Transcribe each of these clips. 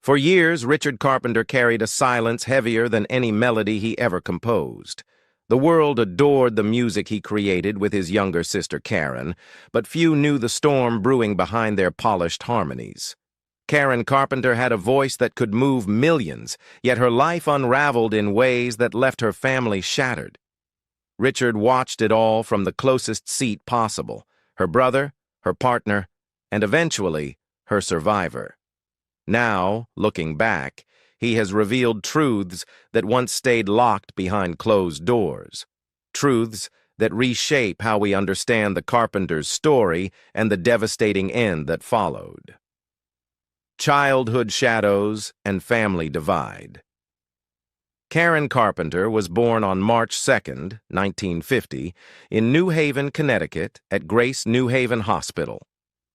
For years, Richard Carpenter carried a silence heavier than any melody he ever composed. The world adored the music he created with his younger sister Karen, but few knew the storm brewing behind their polished harmonies. Karen Carpenter had a voice that could move millions, yet her life unraveled in ways that left her family shattered. Richard watched it all from the closest seat possible, her brother, her partner, and eventually, her survivor. Now, looking back, he has revealed truths that once stayed locked behind closed doors. Truths that reshape how we understand the Carpenter's story and the devastating end that followed. Childhood shadows and family divide. Karen Carpenter was born on March 2, 1950, in New Haven, Connecticut, at Grace New Haven Hospital.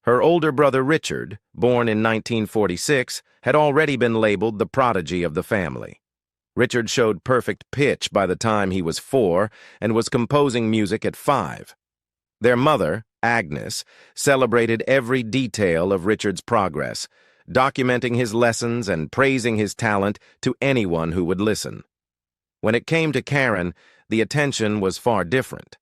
Her older brother Richard, born in 1946, had already been labeled the prodigy of the family. Richard showed perfect pitch by the time he was 4 and was composing music at 5. Their mother, Agnes, celebrated every detail of Richard's progress, documenting his lessons and praising his talent to anyone who would listen. When it came to Karen, the attention was far different.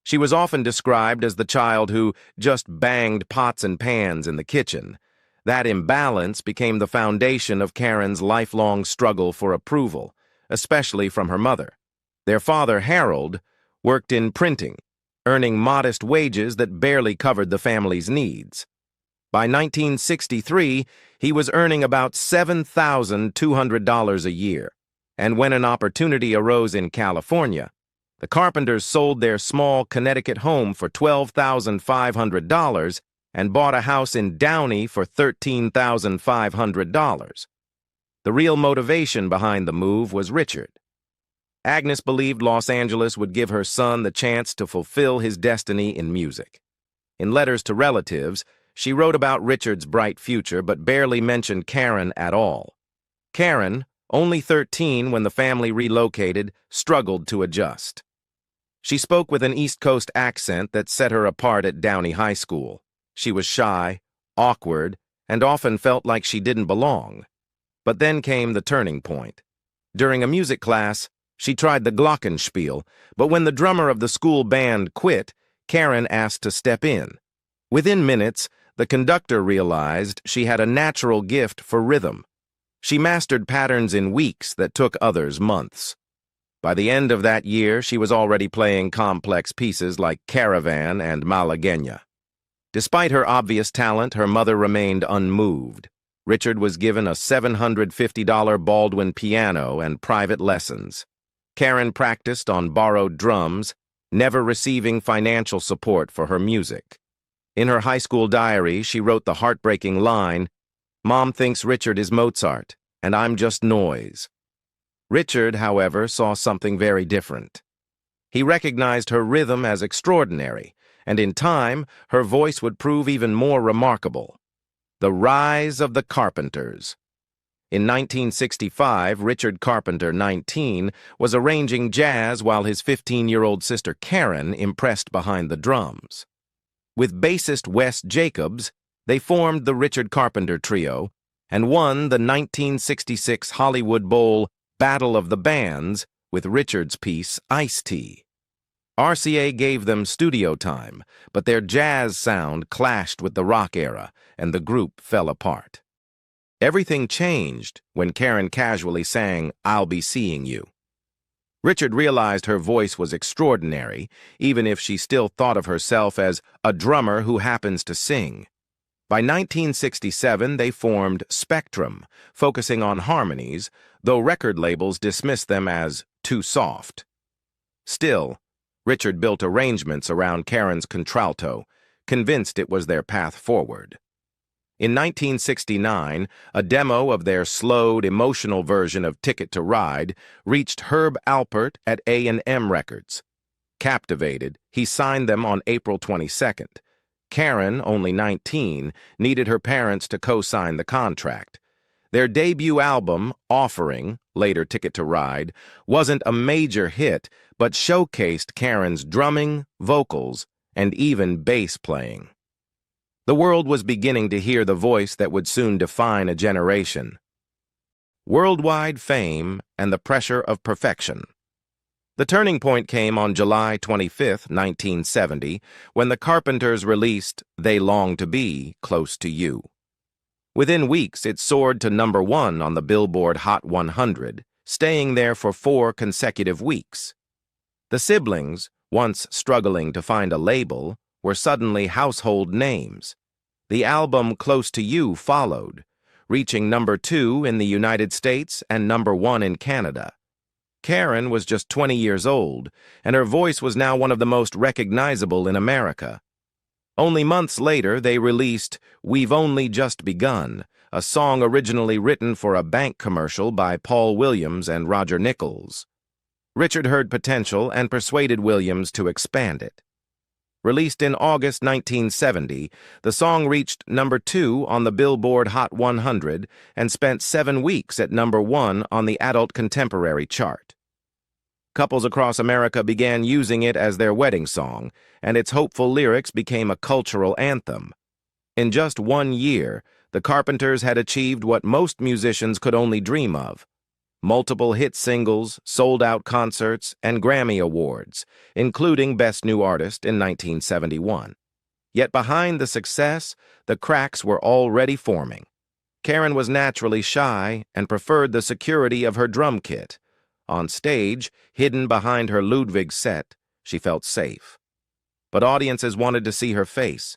She was often described as the child who just banged pots and pans in the kitchen. That imbalance became the foundation of Karen's lifelong struggle for approval, especially from her mother. Their father, Harold, worked in printing, earning modest wages that barely covered the family's needs. By 1963, he was earning about $7,200 a year, and when an opportunity arose in California, the Carpenters sold their small Connecticut home for $12,500 and bought a house in Downey for $13,500. The real motivation behind the move was Richard. Agnes believed Los Angeles would give her son the chance to fulfill his destiny in music. In letters to relatives, she wrote about Richard's bright future but barely mentioned Karen at all. Karen, only 13 when the family relocated, struggled to adjust. She spoke with an East Coast accent that set her apart at Downey High School. She was shy, awkward, and often felt like she didn't belong. But then came the turning point. During a music class, she tried the glockenspiel, but when the drummer of the school band quit, Karen asked to step in. Within minutes, the conductor realized she had a natural gift for rhythm. She mastered patterns in weeks that took others months. By the end of that year, she was already playing complex pieces like Caravan and Malagueña. Despite her obvious talent, her mother remained unmoved. Richard was given a $750 Baldwin piano and private lessons. Karen practiced on borrowed drums, never receiving financial support for her music. In her high school diary, she wrote the heartbreaking line, "Mom thinks Richard is Mozart, and I'm just noise." Richard, however, saw something very different. He recognized her rhythm as extraordinary, and in time, her voice would prove even more remarkable. The rise of the Carpenters. In 1965, Richard Carpenter, 19, was arranging jazz while his 15-year-old sister Karen impressed behind the drums. With bassist Wes Jacobs, they formed the Richard Carpenter Trio and won the 1966 Hollywood Bowl Battle of the Bands with Richard's piece Ice-T. RCA gave them studio time, but their jazz sound clashed with the rock era, and the group fell apart. Everything changed when Karen casually sang "I'll Be Seeing You." Richard realized her voice was extraordinary, even if she still thought of herself as a drummer who happens to sing. By 1967, they formed Spectrum, focusing on harmonies, though record labels dismissed them as too soft. Still, Richard built arrangements around Karen's contralto, convinced it was their path forward. In 1969, a demo of their slowed, emotional version of Ticket to Ride reached Herb Alpert at A&M Records. Captivated, he signed them on April 22nd. Karen, only 19, needed her parents to co-sign the contract. Their debut album, Offering, later Ticket to Ride, wasn't a major hit, but showcased Karen's drumming, vocals, and even bass playing. The world was beginning to hear the voice that would soon define a generation. worldwide fame, and the pressure of perfection. The turning point came on July 25, 1970, when the Carpenters released They Long to Be Close to You. Within weeks, it soared to #1 on the Billboard Hot 100, staying there for 4 consecutive weeks. The siblings, once struggling to find a label, were suddenly household names. The album Close to You followed, reaching #2 in the United States and #1 in Canada. Karen was just 20 years old, and her voice was now one of the most recognizable in America. Only months later, they released We've Only Just Begun, a song originally written for a bank commercial by Paul Williams and Roger Nichols. Richard heard potential and persuaded Williams to expand it. Released in August 1970, the song reached #2 on the Billboard Hot 100 and spent 7 weeks at #1 on the Adult Contemporary chart. Couples across America began using it as their wedding song, and its hopeful lyrics became a cultural anthem. In just 1 year, the Carpenters had achieved what most musicians could only dream of: multiple hit singles, sold-out concerts, and Grammy Awards, including Best New Artist in 1971. Yet behind the success, the cracks were already forming. Karen was naturally shy and preferred the security of her drum kit. On stage, hidden behind her Ludwig set, she felt safe. But audiences wanted to see her face.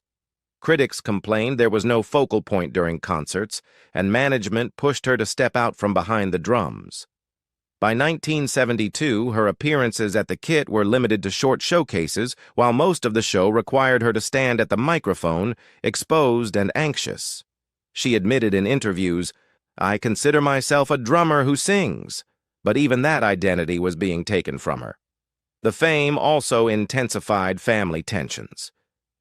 Critics complained there was no focal point during concerts, and management pushed her to step out from behind the drums. By 1972, her appearances at the kit were limited to short showcases, while most of the show required her to stand at the microphone, exposed and anxious. She admitted in interviews, "I consider myself a drummer who sings," but even that identity was being taken from her. The fame also intensified family tensions.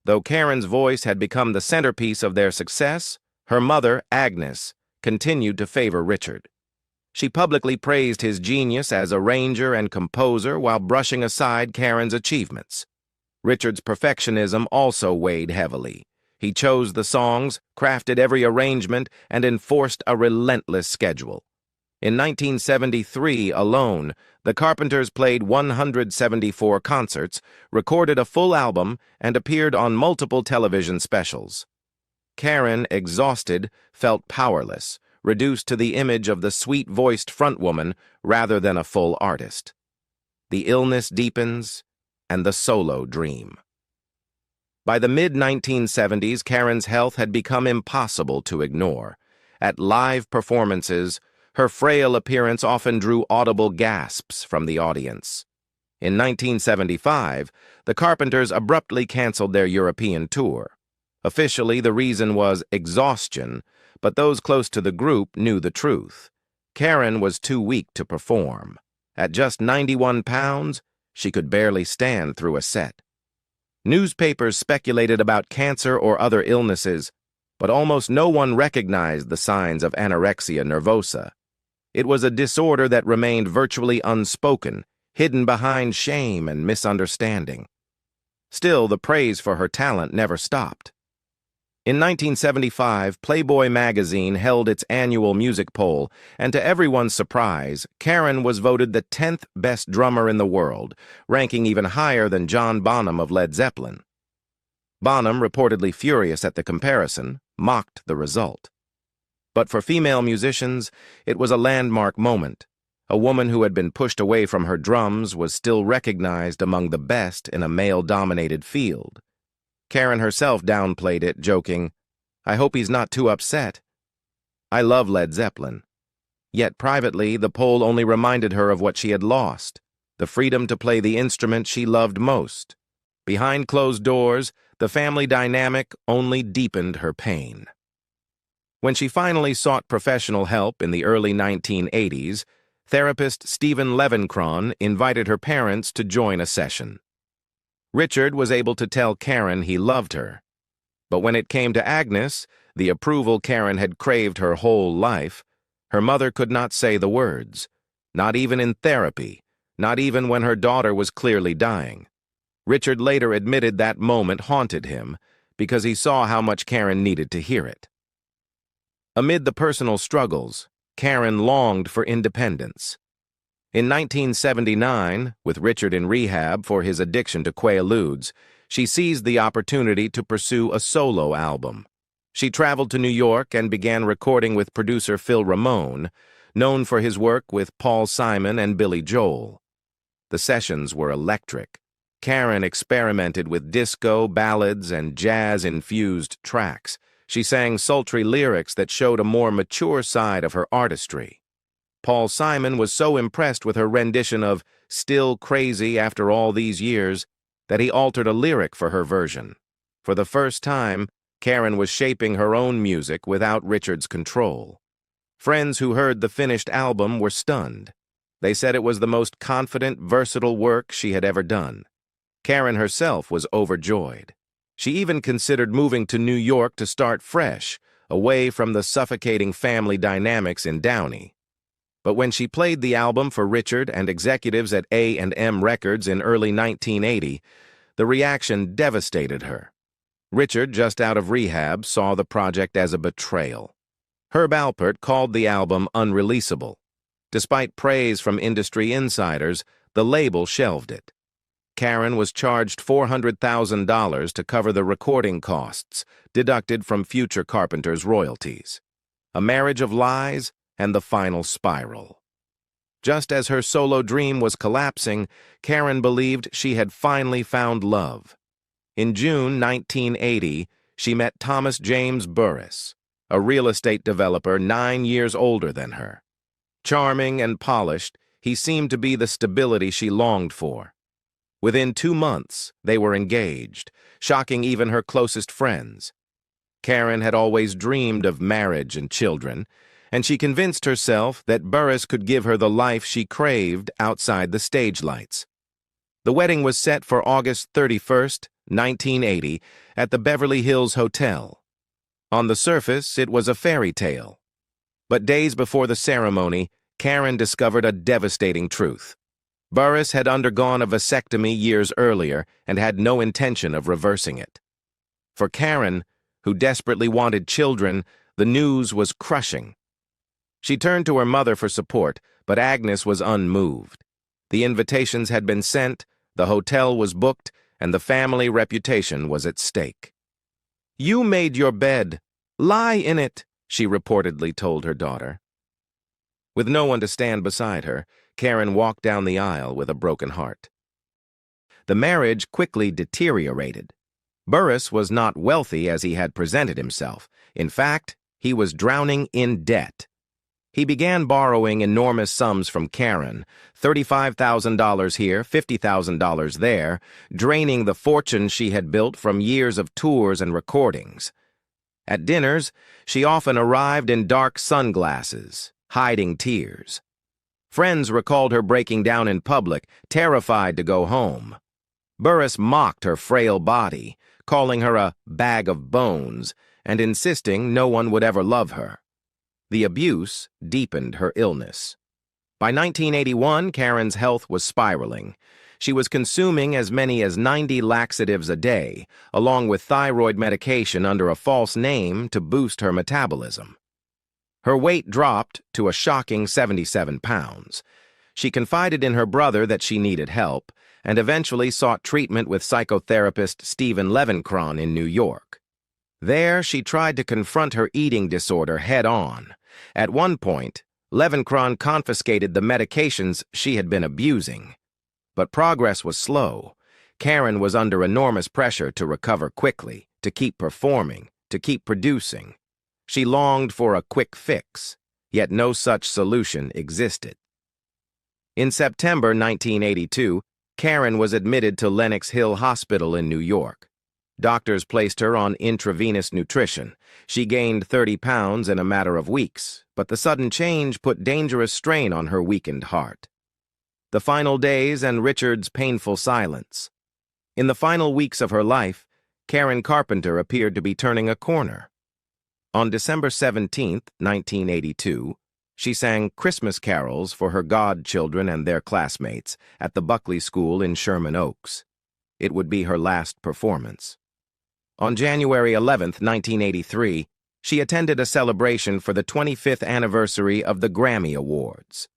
Though Karen's voice had become the centerpiece of their success, her mother, Agnes, continued to favor Richard. She publicly praised his genius as arranger and composer while brushing aside Karen's achievements. Richard's perfectionism also weighed heavily. He chose the songs, crafted every arrangement, and enforced a relentless schedule. In 1973 alone, the Carpenters played 174 concerts, recorded a full album, and appeared on multiple television specials. Karen, exhausted, felt powerless, reduced to the image of the sweet-voiced frontwoman rather than a full artist. The illness deepens, and the solo dream. By the mid-1970s, Karen's health had become impossible to ignore. At live performances, her frail appearance often drew audible gasps from the audience. In 1975, the Carpenters abruptly canceled their European tour. Officially, the reason was exhaustion, but those close to the group knew the truth. Karen was too weak to perform. At just 91 pounds, she could barely stand through a set. Newspapers speculated about cancer or other illnesses, but almost no one recognized the signs of anorexia nervosa. It was a disorder that remained virtually unspoken, hidden behind shame and misunderstanding. Still, the praise for her talent never stopped. In 1975, Playboy magazine held its annual music poll, and to everyone's surprise, Karen was voted the 10th best drummer in the world, ranking even higher than John Bonham of Led Zeppelin. Bonham, reportedly furious at the comparison, mocked the result. But for female musicians, it was a landmark moment. A woman who had been pushed away from her drums was still recognized among the best in a male-dominated field. Karen herself downplayed it, joking, "I hope he's not too upset. I love Led Zeppelin." Yet privately, the poll only reminded her of what she had lost, the freedom to play the instrument she loved most. Behind closed doors, the family dynamic only deepened her pain. When she finally sought professional help in the early 1980s, therapist Stephen Levenkron invited her parents to join a session. Richard was able to tell Karen he loved her. But when it came to Agnes, the approval Karen had craved her whole life, her mother could not say the words. Not even in therapy, not even when her daughter was clearly dying. Richard later admitted that moment haunted him because he saw how much Karen needed to hear it. Amid the personal struggles, Karen longed for independence. In 1979, with Richard in rehab for his addiction to Quaaludes, she seized the opportunity to pursue a solo album. She traveled to New York and began recording with producer Phil Ramone, known for his work with Paul Simon and Billy Joel. The sessions were electric. Karen experimented with disco, ballads, and jazz-infused tracks. She sang sultry lyrics that showed a more mature side of her artistry. Paul Simon was so impressed with her rendition of "Still Crazy After All These Years" that he altered a lyric for her version. For the first time, Karen was shaping her own music without Richard's control. Friends who heard the finished album were stunned. They said it was the most confident, versatile work she had ever done. Karen herself was overjoyed. She even considered moving to New York to start fresh, away from the suffocating family dynamics in Downey. But when she played the album for Richard and executives at A&M Records in early 1980, the reaction devastated her. Richard, just out of rehab, saw the project as a betrayal. Herb Alpert called the album unreleasable. Despite praise from industry insiders, the label shelved it. Karen was charged $400,000 to cover the recording costs, deducted from future Carpenter's royalties. A marriage of lies and the final spiral. Just as her solo dream was collapsing, Karen believed she had finally found love. In June 1980, she met Thomas James Burris, a real estate developer 9 years older than her. Charming and polished, he seemed to be the stability she longed for. Within 2 months, they were engaged, shocking even her closest friends. Karen had always dreamed of marriage and children, and she convinced herself that Burris could give her the life she craved outside the stage lights. The wedding was set for August 31st, 1980, at the Beverly Hills Hotel. On the surface, it was a fairy tale. But days before the ceremony, Karen discovered a devastating truth. Burris had undergone a vasectomy years earlier and had no intention of reversing it. For Karen, who desperately wanted children, the news was crushing. She turned to her mother for support, but Agnes was unmoved. The invitations had been sent, the hotel was booked, and the family reputation was at stake. "You made your bed. Lie in it," she reportedly told her daughter. With no one to stand beside her, Karen walked down the aisle with a broken heart. The marriage quickly deteriorated. Burris was not wealthy as he had presented himself. In fact, he was drowning in debt. He began borrowing enormous sums from Karen, $35,000 here, $50,000 there, draining the fortune she had built from years of tours and recordings. At dinners, she often arrived in dark sunglasses, hiding tears. Friends recalled her breaking down in public, terrified to go home. Burris mocked her frail body, calling her a bag of bones, and insisting no one would ever love her. The abuse deepened her illness. By 1981, Karen's health was spiraling. She was consuming as many as 90 laxatives a day, along with thyroid medication under a false name to boost her metabolism. Her weight dropped to a shocking 77 pounds. She confided in her brother that she needed help, and eventually sought treatment with psychotherapist Stephen Levenkron in New York. There, she tried to confront her eating disorder head-on. At one point, Levenkron confiscated the medications she had been abusing. But progress was slow. Karen was under enormous pressure to recover quickly, to keep performing, to keep producing. She longed for a quick fix, yet no such solution existed. In September 1982, Karen was admitted to Lenox Hill Hospital in New York. Doctors placed her on intravenous nutrition. She gained 30 pounds in a matter of weeks, but the sudden change put dangerous strain on her weakened heart. The final days and Richard's painful silence. In the final weeks of her life, Karen Carpenter appeared to be turning a corner. On December 17, 1982, she sang Christmas carols for her godchildren and their classmates at the Buckley School in Sherman Oaks. It would be her last performance. On January 11, 1983, She attended a celebration for the 25th anniversary of the Grammy Awards.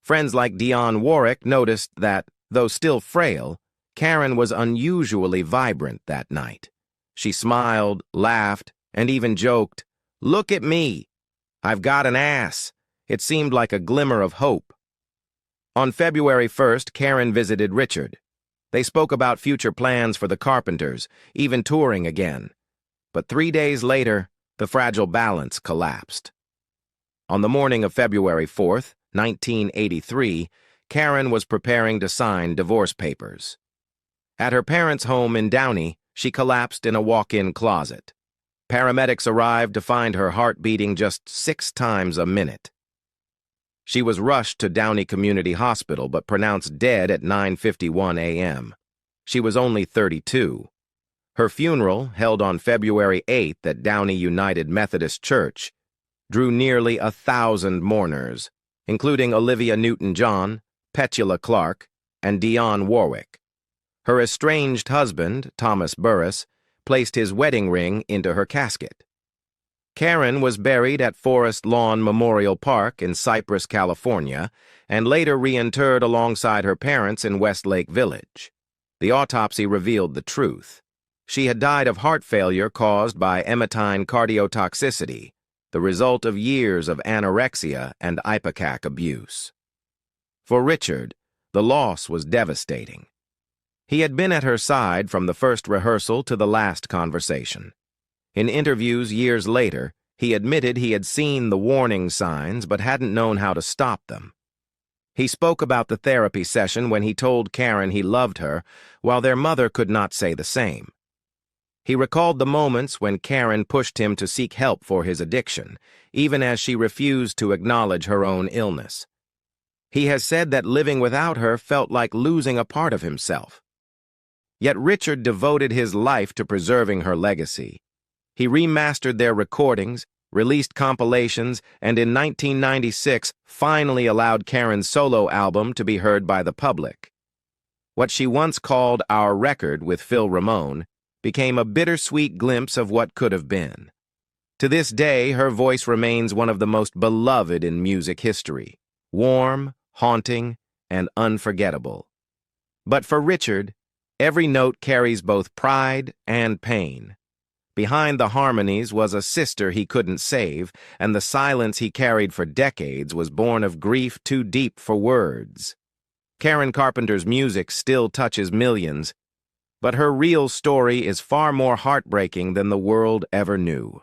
Friends like Dionne Warwick noticed that, though still frail, Karen was unusually vibrant that night. She smiled, laughed, and even joked, "Look at me! I've got an ass." It seemed like a glimmer of hope. On February 1st, Karen visited Richard. They spoke about future plans for the Carpenters, even touring again. But 3 days later, the fragile balance collapsed. On the morning of February 4th, 1983, Karen was preparing to sign divorce papers. At her parents' home in Downey, she collapsed in a walk-in closet. Paramedics arrived to find her heart beating just 6 times a minute. She was rushed to Downey Community Hospital but pronounced dead at 9:51 a.m. She was only 32. Her funeral, held on February 8th at Downey United Methodist Church, drew nearly 1,000 mourners, including Olivia Newton-John, Petula Clark, and Dionne Warwick. Her estranged husband, Thomas Burris, placed his wedding ring into her casket. Karen was buried at Forest Lawn Memorial Park in Cypress, California, and later reinterred alongside her parents in Westlake Village. The autopsy revealed the truth. She had died of heart failure caused by emetine cardiotoxicity, the result of years of anorexia and ipecac abuse. For Richard, the loss was devastating. He had been at her side from the first rehearsal to the last conversation. In interviews years later, he admitted he had seen the warning signs but hadn't known how to stop them. He spoke about the therapy session when he told Karen he loved her, while their mother could not say the same. He recalled the moments when Karen pushed him to seek help for his addiction, even as she refused to acknowledge her own illness. He has said that living without her felt like losing a part of himself. Yet Richard devoted his life to preserving her legacy. He remastered their recordings, released compilations, and in 1996 finally allowed Karen's solo album to be heard by the public. What she once called Our Record with Phil Ramone became a bittersweet glimpse of what could have been. To this day, her voice remains one of the most beloved in music history, warm, haunting, and unforgettable. But for Richard, every note carries both pride and pain. Behind the harmonies was a sister he couldn't save, and the silence he carried for decades was born of grief too deep for words. Karen Carpenter's music still touches millions, but her real story is far more heartbreaking than the world ever knew.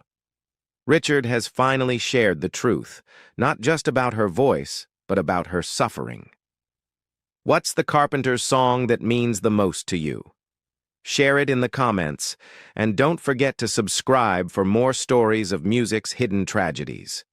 Richard has finally shared the truth, not just about her voice, but about her suffering. What's the Carpenters' song that means the most to you? Share it in the comments, and don't forget to subscribe for more stories of music's hidden tragedies.